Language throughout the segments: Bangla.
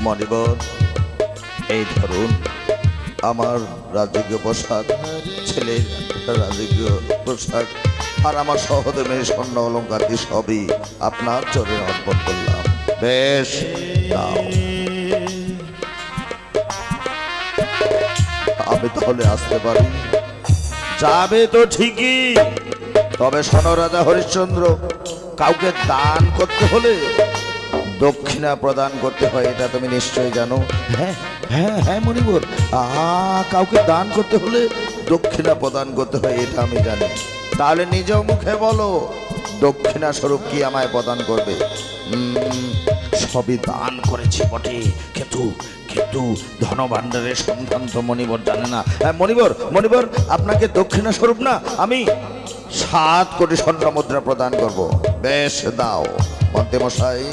মণিবর, এই ধরুন আমার রাজকীয় পোশাক, ছেলের রাজকীয় পোশাক, আর আমার সহধর্মের স্বর্ণ অলঙ্কার কি সবই আপনার চরণে অর্পণ করলাম। বেশ, দাও। আমি তাহলে আসতে পারি? যাবে তো ঠিকই, তবে শোনো রাজা হরিশ্চন্দ্র, কাউকে দান করতে হলে দক্ষিণা প্রদান করতে হয়, এটা তুমি নিশ্চয়ই জানো। হ্যাঁ হ্যাঁ হ্যাঁ মণিবর, কাউকে দান করতে হলে দক্ষিণা প্রদান করতে হয়, এটা আমি জানি। তাহলে নিজ মুখে বলো, দক্ষিণা স্বরূপ কি আমায় প্রদান করবে? সবই দান করেছি বটে, কিন্তু কিন্তু ধনভাণ্ডারের সন্ধান তো মণিবর জানে না। মণিবর মণিবর, আপনাকে দক্ষিণা স্বরূপ না আমি 7 কোটি স্বর্ণ মুদ্রা প্রদান করব। বেশ, দাও। মন্ত্রীমশাই,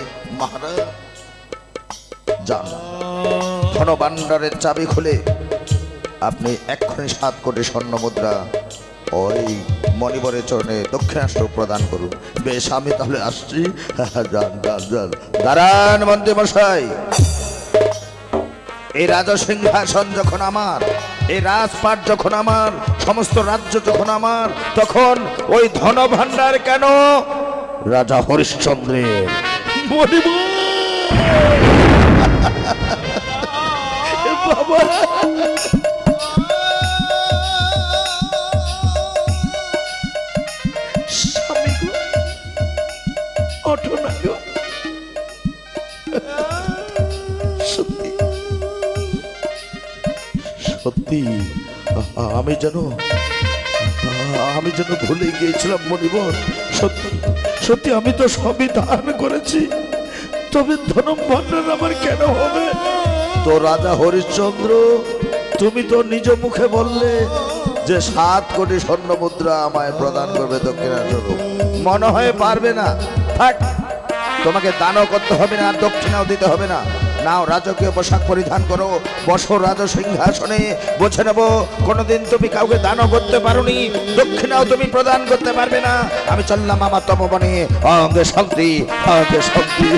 মহারাজ, যান, ধনভাণ্ডারের চাবি খুলে আপনি এক্ষুনি 7 কোটি স্বর্ণ মুদ্রা ওই মণিবরের চরণে দক্ষিণাস্বরূপ প্রদান করুন। বেশ, আমি তাহলে আসছি। যান যান যান। দাঁড়ান মন্ত্রীমশাই, এই রাজসিংহাসন যখন আমার, এই রাজপাট যখন আমার, সমস্ত রাজ্য যখন আমার, তখন ওই ধনভাণ্ডার কেন রাজা হরিশ্চন্দ্রের। বাবা, স্বামী গো, ওঠো না গো। সত্যি সত্যি আমি যেন ভুলে গিয়েছিলাম মণিবর। সত্যি সত্যি আমি তো সবই দান করেছি, তবে ধনভাণ্ডার আমার কেন হবে? তো রাজা হরিশ্চন্দ্র, তুমি তো নিজ মুখে বললে যে 7 কোটি স্বর্ণ মুদ্রা আমায় প্রদান করবে দক্ষিণা স্বরূপ। মনে হয় পারবে না। থাক, তোমাকে দানও করতে হবে না, দক্ষিণাও দিতে হবে না। নাও, রাজকীয় পোশাক পরিধান করো, বসো রাজসিংহাসনে। বুঝে নেব, কোনোদিন তুমি কাউকে দানও করতে পারোনি, দক্ষিণাও তুমি প্রদান করতে পারবে না। আমি চললাম আমার তপবনে। অঙ্গে শান্তি, অঙ্গে শান্তি।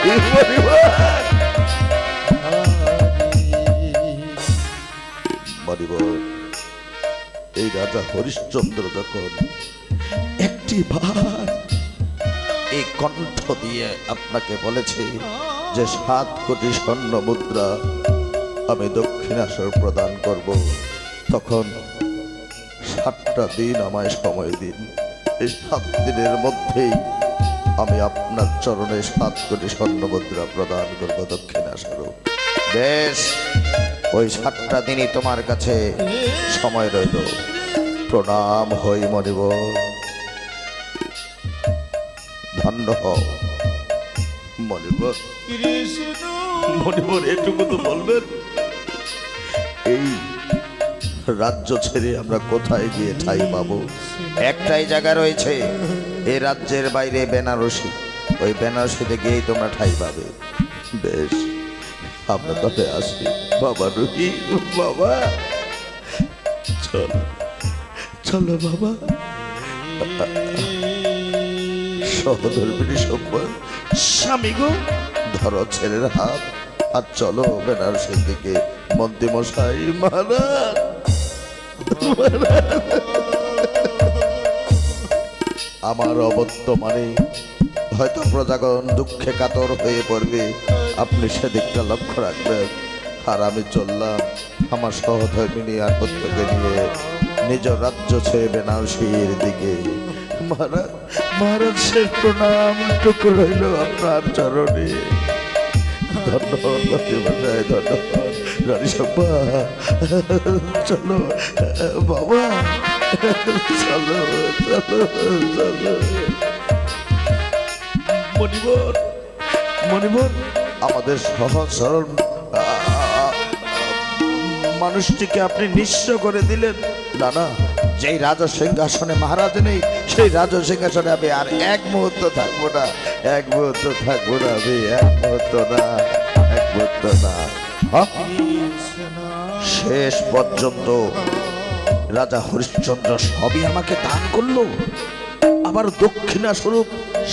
এই রাজা হরিশ্চন্দ্র যখন একটি বার এই কণ্ঠ দিয়ে আপনাকে বলেছে যে 7 কোটি স্বর্ণ মুদ্রা আমি দক্ষিণাস্বর প্রদান করব, তখন 7টা দিন আমায় সময় দিন। এই 7 দিনের মধ্যেই আমি আপনার চরণে 7 কোটি স্বর্ণ মুদ্রা প্রদান করব দক্ষিণাস্বরূপ। বেশ, ওই 7টা দিনই তোমার কাছে সময় রইল। প্রণাম হই মণিবর, ধন্য হও মণিবর। মণিবর, এটুকু তো বলবেন, এই রাজ্য ছেড়ে আমরা কোথায় গিয়ে ঠাঁই পাবো? একটাই জায়গা রয়েছে এই রাজ্যের বাইরে, বেনারসি। ওই বেনারসিতে গিয়েই তোমরা ঠাঁই পাবে। বেশ, আমরা তবে আসি। বাবা রুহি, বাবা চলো চলো বাবা। সহধর্মিনী সম্মান, স্বামী গো, ধরো ছেলের হাত আর চলো বেনারসের দিকে। মন্ত্রীমশাই, মহারাজ, আমার অবর্তমানে হয়তো প্রজাগণ দুঃখে কাতর হয়ে পড়বে, আপনি সেদিকটা লক্ষ্য রাখবেন। আর আমি চললাম আমার সহধর্মিনী আর পুত্রকে নিয়ে নিজ রাজ্য ছেড়ে বেনারসির দিকে। মহারাজ, মহারাজ, শেষ প্রণাম টুকু রইল আপনার চরণে। ধন্যবাদ মন্ত্রীমশাই, ধন্যবাদ। রানী সম্পা, চলো বাবা, চলো চলো চলো। মণিবর, মণিবর, আমাদের সহজ সরল মানুষটিকে আপনি নিঃস্ব করে দিলেন। না না, যেই রাজা সিংহাসনে মহারাজ নেই, সেই রাজা সিংহাসনে আমি আর 1 মুহূর্ত থাকবো না। 1 মুহূর্ত থাকবো না আমি, 1 মুহূর্ত না, 1 মুহূর্ত না। শেষ পর্যন্ত রাজা হরিশ্চন্দ্র সবই আমাকে দান করলো, আবার দক্ষিণা স্বরূপ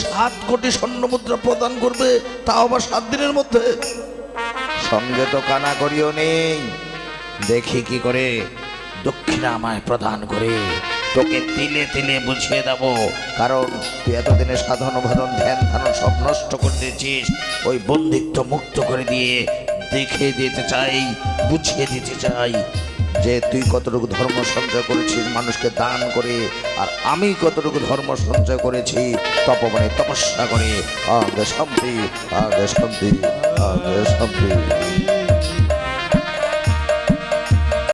7 কোটি স্বর্ণ মুদ্রা প্রদান করবে, তাও আবার 7 দিনের মধ্যে। সঙ্গে তো কানা করিও নেই, দেখি কি করে দক্ষিণা আমায় প্রদান করে তোকে তিলে তিলে বুঝিয়ে দেবো। কারণ তুই এতদিনে সাধন ভাধন ধ্যান ধারণ সব নষ্ট করে দিয়েছিস। ওই বন্দিত্ব মুক্ত করে দিয়ে দেখিয়ে দিতে চাই, বুঝিয়ে দিতে চাই যে তুই কতটুকু ধর্ম সঞ্চয় করেছিস মানুষকে দান করে, আর আমি কতটুকু ধর্ম সঞ্চয় করেছি তপবনে তপস্যা করে। আগে শান্তি, আগে শান্তি, আগে শান্তি।